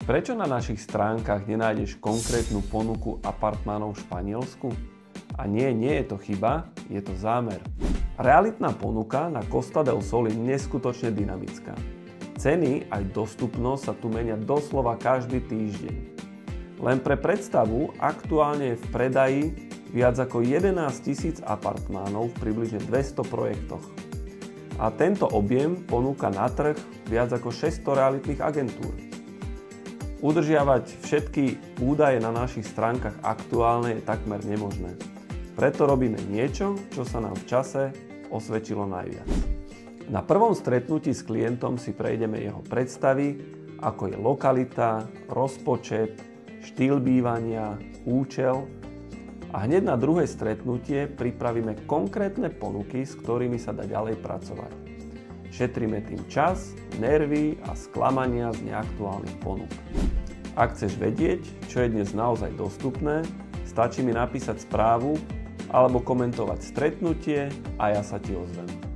Prečo na našich stránkach nenájdeš konkrétnu ponuku apartmánov v Španielsku? A nie je to chyba, je to zámer. Realitná ponuka na Costa del Sol je neskutočne dynamická. Ceny aj dostupnosť sa tu menia doslova každý týždeň. Len pre predstavu, aktuálne je v predaji viac ako 11 000 apartmánov v približne 200 projektoch. A tento objem ponúka na trh viac ako 600 realitných agentúr. Udržiavať všetky údaje na našich stránkach aktuálne je takmer nemožné. Preto robíme niečo, čo sa nám v čase osvedčilo najviac. Na prvom stretnutí s klientom si prejdeme jeho predstavy, ako je lokalita, rozpočet, štýl bývania, účel a hneď na druhé stretnutie pripravíme konkrétne ponuky, s ktorými sa dá ďalej pracovať. Šetríme tým čas, nervy a sklamania z neaktuálnych ponúk. Ak chceš vedieť, čo je dnes naozaj dostupné, stačí mi napísať správu alebo komentovať stretnutie a ja sa ti ozvem.